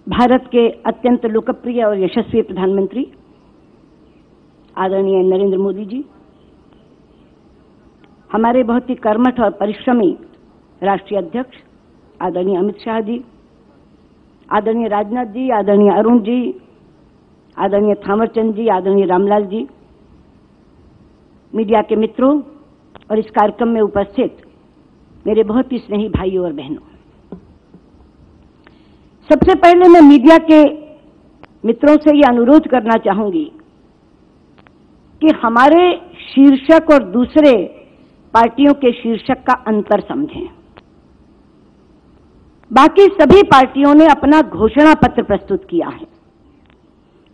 भारत के अत्यंत लोकप्रिय और यशस्वी प्रधानमंत्री आदरणीय नरेंद्र मोदी जी, हमारे बहुत ही कर्मठ और परिश्रमी राष्ट्रीय अध्यक्ष आदरणीय अमित शाह जी, आदरणीय राजनाथ जी, आदरणीय अरुण जी, आदरणीय थावरचंद जी, आदरणीय रामलाल जी, मीडिया के मित्रों और इस कार्यक्रम में उपस्थित मेरे बहुत ही स्नेही भाइयों और बहनों, सबसे पहले मैं मीडिया के मित्रों से ये अनुरोध करना चाहूंगी कि हमारे शीर्षक और दूसरे पार्टियों के शीर्षक का अंतर समझें। बाकी सभी पार्टियों ने अपना घोषणा पत्र प्रस्तुत किया है।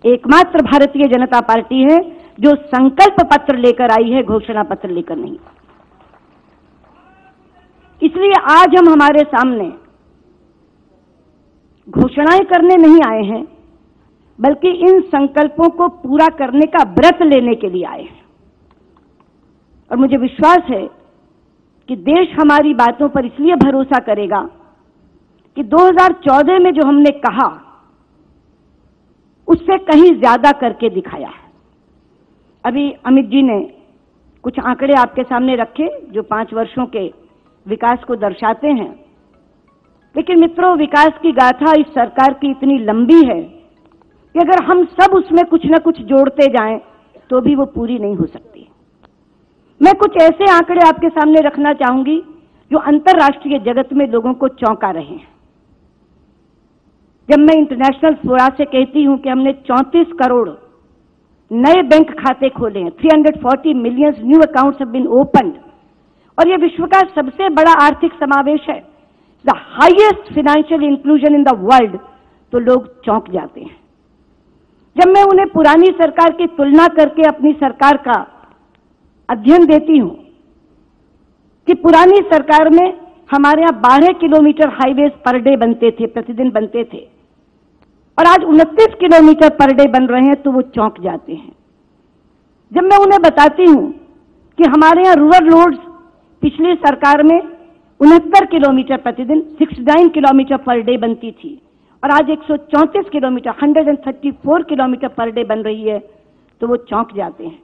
एकमात्र भारतीय जनता पार्टी है जो संकल्प पत्र लेकर आई है, घोषणा पत्र लेकर नहीं। इसलिए आज हम हमारे सामने घोषणाएं करने नहीं आए हैं, बल्कि इन संकल्पों को पूरा करने का व्रत लेने के लिए आए हैं। और मुझे विश्वास है कि देश हमारी बातों पर इसलिए भरोसा करेगा कि 2014 में जो हमने कहा उससे कहीं ज्यादा करके दिखाया है। अभी अमित जी ने कुछ आंकड़े आपके सामने रखे जो 5 वर्षों के विकास को दर्शाते हैं, लेकिन मित्रों, विकास की गाथा इस सरकार की इतनी लंबी है कि अगर हम सब उसमें कुछ न कुछ जोड़ते जाएं तो भी वो पूरी नहीं हो सकती। मैं कुछ ऐसे आंकड़े आपके सामने रखना चाहूंगी जो अंतर्राष्ट्रीय जगत में लोगों को चौंका रहे हैं। जब मैं इंटरनेशनल फोरा से कहती हूं कि हमने 34 करोड़ नए बैंक खाते खोले हैं, 340 million new accounts have been opened, और यह विश्व का सबसे बड़ा आर्थिक समावेश है, the highest financial inclusion in the world, तो लोग चौंक जाते हैं। जब मैं उन्हें पुरानी सरकार की तुलना करके अपनी सरकार का अध्ययन देती हूं कि पुरानी सरकार में हमारे यहां 12 किलोमीटर हाईवेज पर डे बनते थे, प्रतिदिन बनते थे, और आज 29 किलोमीटर पर डे बन रहे हैं, तो वो चौंक जाते हैं। जब मैं उन्हें बताती हूं कि हमारे यहां रूरल रोड्स पिछली सरकार में 69 किलोमीटर प्रतिदिन 69 किलोमीटर पर डे बनती थी, और आज 134 किलोमीटर 134 किलोमीटर पर डे बन रही है, तो वो चौंक जाते हैं।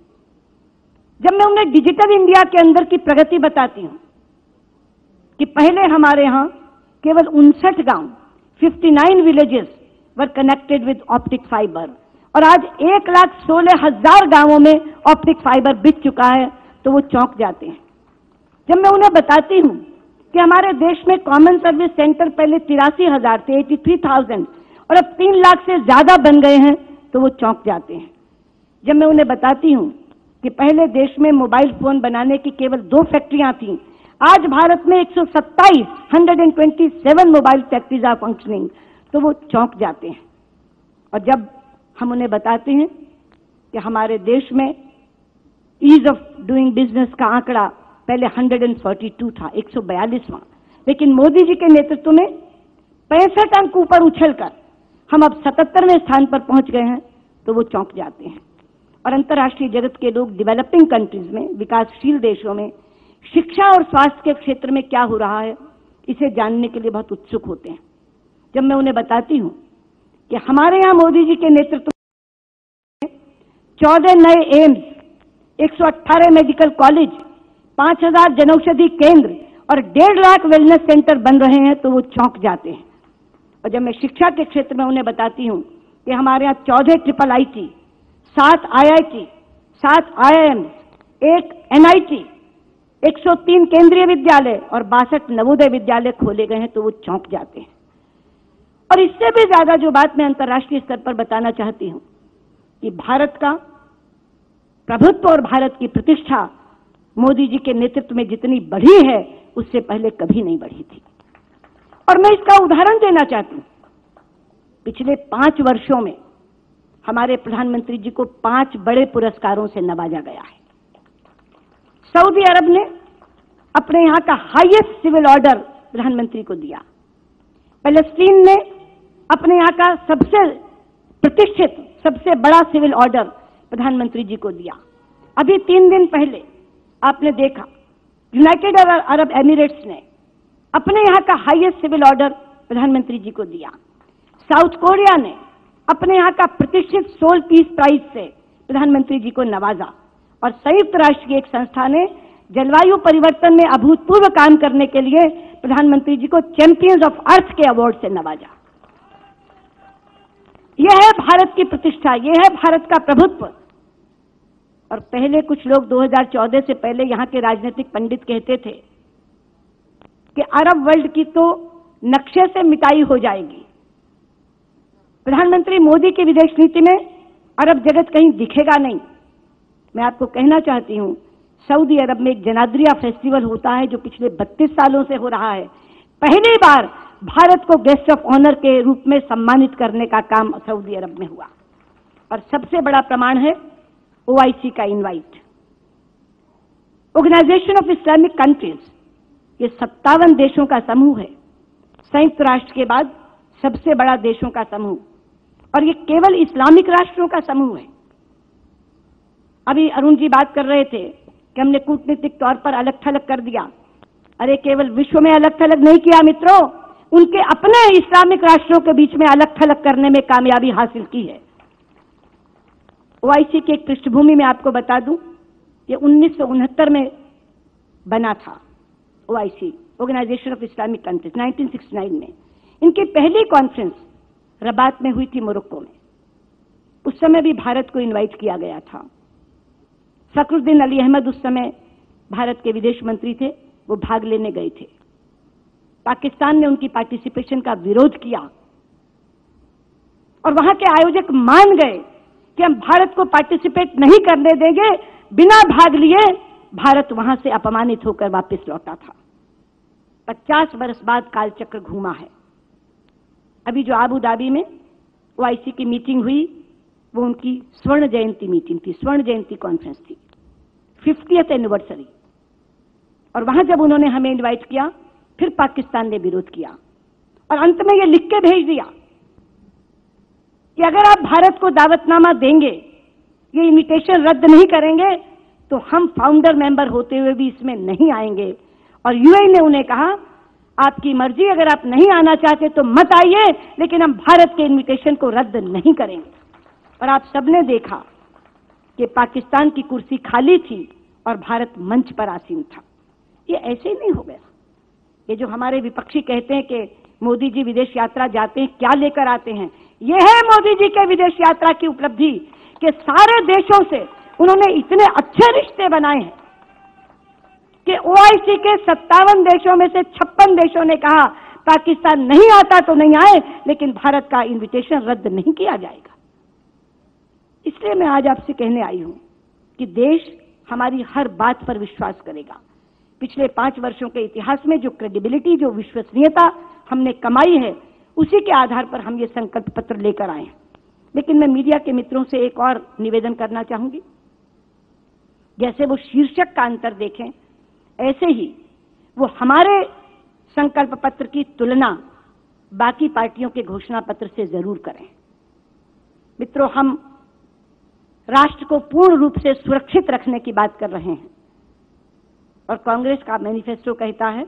जब मैं उन्हें डिजिटल इंडिया के अंदर की प्रगति बताती हूं कि पहले हमारे यहां केवल 59 गांव 59 villages were connected with optic fibre, और आज 1,16,000 गांवों में ऑप्टिक फाइबर बिक चुका है, तो वो चौंक जाते हैं। जब मैं उन्हें बताती हूं कि हमारे देश में कॉमन सर्विस सेंटर पहले 83,000 थे, 83,000, और अब 3 लाख से ज्यादा बन गए हैं, तो वो चौंक जाते हैं। जब मैं उन्हें बताती हूं कि पहले देश में मोबाइल फोन बनाने की केवल 2 फैक्ट्रियां थीं, आज भारत में 127 मोबाइल फैक्ट्रीज आर फंक्शनिंग, तो वो चौंक जाते हैं। और जब हम उन्हें बताते हैं कि हमारे देश में ईज ऑफ डूइंग बिजनेस का आंकड़ा पहले 142 था, 142वां, लेकिन मोदी जी के नेतृत्व में 65 अंक ऊपर उछलकर हम अब 77वें स्थान पर पहुंच गए हैं, तो वो चौंक जाते हैं। और अंतर्राष्ट्रीय जगत के लोग डेवलपिंग कंट्रीज में, विकासशील देशों में शिक्षा और स्वास्थ्य के क्षेत्र में क्या हो रहा है, इसे जानने के लिए बहुत उत्सुक होते हैं। जब मैं उन्हें बताती हूं कि हमारे यहां मोदी जी के नेतृत्व में 14 नए एम्स, 118 मेडिकल कॉलेज, 5,000 जनौषधि केंद्र और 1.5 लाख वेलनेस सेंटर बन रहे हैं, तो वो चौंक जाते हैं। और जब मैं शिक्षा के क्षेत्र में उन्हें बताती हूं कि हमारे यहाँ 14 triple IIT, 7 IIT, 7 IIM, 1 NIT, 103 केंद्रीय विद्यालय और 62 नवोदय विद्यालय खोले गए हैं, तो वो चौंक जाते हैं। और इससे भी ज्यादा जो बात मैं अंतर्राष्ट्रीय स्तर पर बताना चाहती हूं कि भारत का प्रभुत्व और भारत की प्रतिष्ठा मोदी जी के नेतृत्व में जितनी बढ़ी है, उससे पहले कभी नहीं बढ़ी थी। और मैं इसका उदाहरण देना चाहती हूं। पिछले 5 वर्षों में हमारे प्रधानमंत्री जी को 5 बड़े पुरस्कारों से नवाजा गया है। सऊदी अरब ने अपने यहां का हाईएस्ट सिविल ऑर्डर प्रधानमंत्री को दिया। पैलेस्टीन ने अपने यहां का सबसे प्रतिष्ठित, सबसे बड़ा सिविल ऑर्डर प्रधानमंत्री जी को दिया। अभी 3 दिन पहले आपने देखा यूनाइटेड अरब एमिरेट्स ने अपने यहां का हाईएस्ट सिविल ऑर्डर प्रधानमंत्री जी को दिया। साउथ कोरिया ने अपने यहाँ का प्रतिष्ठित सोल पीस प्राइज से प्रधानमंत्री जी को नवाजा और संयुक्त राष्ट्र की एक संस्था ने जलवायु परिवर्तन में अभूतपूर्व काम करने के लिए प्रधानमंत्री जी को चैंपियंस ऑफ अर्थ के अवार्ड से नवाजा। यह है भारत की प्रतिष्ठा, यह है भारत का प्रभुत्व। और पहले कुछ लोग 2014 से पहले यहां के राजनीतिक पंडित कहते थे कि अरब वर्ल्ड की तो नक्शे से मिटाई हो जाएगी। प्रधानमंत्री मोदी की विदेश नीति में अरब जगत कहीं दिखेगा नहीं। मैं आपको कहना चाहती हूं, सऊदी अरब में एक जनाद्रिया फेस्टिवल होता है जो पिछले 32 सालों से हो रहा है। पहली बार भारत को गेस्ट ऑफ ऑनर के रूप में सम्मानित करने का काम सऊदी अरब में हुआ। और सबसे बड़ा प्रमाण है ओआईसी का invite. Organisation of Islamic Countries, ये 57 देशों का समूह है, संयुक्त राष्ट्र के बाद सबसे बड़ा देशों का समूह, और ये केवल इस्लामिक राष्ट्रों का समूह है। अभी अरुण जी बात कर रहे थे कि हमने कूटनीतिक तौर पर अलग थलग कर दिया। अरे केवल विश्व में अलग थलग नहीं किया मित्रों, उनके अपने इस्लामिक राष्ट्रों के बीच में अलग थलग करने में कामयाबी हासिल की है। ओआईसी की एक पृष्ठभूमि में आपको बता दूं, ये 1969 में बना था। OIC, Organisation of Islamic Countries, 1969 में। इनकी पहली कॉन्फ्रेंस रबात में हुई थी, मोरक्को में। उस समय भी भारत को इनवाइट किया गया था। फखरुद्दीन अली अहमद उस समय भारत के विदेश मंत्री थे, वो भाग लेने गए थे। पाकिस्तान ने उनकी पार्टिसिपेशन का विरोध किया और वहां के आयोजक मान गए कि हम भारत को पार्टिसिपेट नहीं करने देंगे। बिना भाग लिए भारत वहां से अपमानित होकर वापस लौटा था। 50 वर्ष बाद कालचक्र घूमा है। अभी जो आबू धाबी में ओआईसी की मीटिंग हुई, वो उनकी स्वर्ण जयंती मीटिंग थी, स्वर्ण जयंती कॉन्फ्रेंस थी, 50th एनिवर्सरी। और वहां जब उन्होंने हमें इनवाइट किया, फिर पाकिस्तान ने विरोध किया और अंत में ये लिख के भेज दिया कि अगर आप भारत को दावतनामा देंगे, ये इनविटेशन रद्द नहीं करेंगे, तो हम फाउंडर मेंबर होते हुए भी इसमें नहीं आएंगे। और यूएन ने उन्हें कहा, आपकी मर्जी, अगर आप नहीं आना चाहते तो मत आइए, लेकिन हम भारत के इनविटेशन को रद्द नहीं करेंगे। और आप सबने देखा कि पाकिस्तान की कुर्सी खाली थी और भारत मंच पर आसीन था। ये ऐसे ही नहीं हो गया। ये जो हमारे विपक्षी कहते हैं कि मोदी जी विदेश यात्रा जाते हैं, क्या लेकर आते हैं, ये है मोदी जी के विदेश यात्रा की उपलब्धि कि सारे देशों से उन्होंने इतने अच्छे रिश्ते बनाए हैं कि ओआईसी के 57 देशों में से 56 देशों ने कहा पाकिस्तान नहीं आता तो नहीं आए, लेकिन भारत का इनविटेशन रद्द नहीं किया जाएगा। इसलिए मैं आज आपसे कहने आई हूं कि देश हमारी हर बात पर विश्वास करेगा। पिछले 5 वर्षों के इतिहास में जो क्रेडिबिलिटी, जो विश्वसनीयता हमने कमाई है, उसी के आधार पर हम ये संकल्प पत्र लेकर आए हैं। लेकिन मैं मीडिया के मित्रों से एक और निवेदन करना चाहूंगी। जैसे वो शीर्षक का अंतर देखें, ऐसे ही वो हमारे संकल्प पत्र की तुलना बाकी पार्टियों के घोषणा पत्र से जरूर करें। मित्रों, हम राष्ट्र को पूर्ण रूप से सुरक्षित रखने की बात कर रहे हैं और कांग्रेस का मैनिफेस्टो कहता है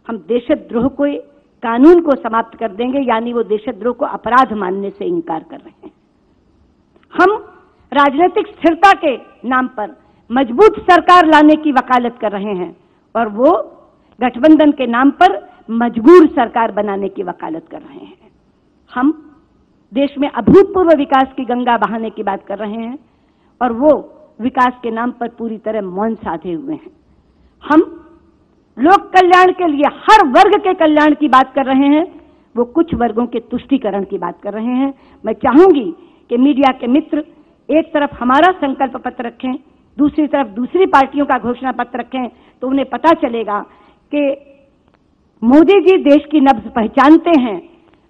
हम देशद्रोह को, कानून को समाप्त कर देंगे, यानी वो देशद्रोह को अपराध मानने से इनकार कर रहे हैं। हम राजनीतिक स्थिरता के नाम पर मजबूत सरकार लाने की वकालत कर रहे हैं और वो गठबंधन के नाम पर मजबूर सरकार बनाने की वकालत कर रहे हैं। हम देश में अभूतपूर्व विकास की गंगा बहाने की बात कर रहे हैं और वो विकास के नाम पर पूरी तरह मौन साधे हुए हैं। हम लोक कल्याण के लिए हर वर्ग के कल्याण की बात कर रहे हैं, वो कुछ वर्गों के तुष्टीकरण की बात कर रहे हैं। मैं चाहूंगी कि मीडिया के मित्र एक तरफ हमारा संकल्प पत्र रखें, दूसरी तरफ दूसरी पार्टियों का घोषणा पत्र रखें, तो उन्हें पता चलेगा कि मोदी जी देश की नब्ज पहचानते हैं,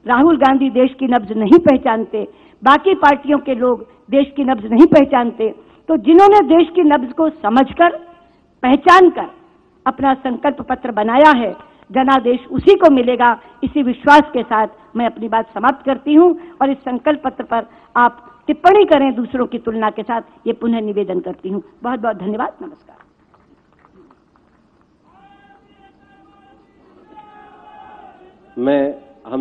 राहुल गांधी देश की नब्ज नहीं पहचानते, बाकी पार्टियों के लोग देश की नब्ज नहीं पहचानते। तो जिन्होंने देश की नब्ज को समझकर, पहचानकर अपना संकल्प पत्र बनाया है, जनादेश उसी को मिलेगा। इसी विश्वास के साथ मैं अपनी बात समाप्त करती हूं और इस संकल्प पत्र पर आप टिप्पणी करें दूसरों की तुलना के साथ, ये पुनः निवेदन करती हूं। बहुत बहुत धन्यवाद। नमस्कार। मैं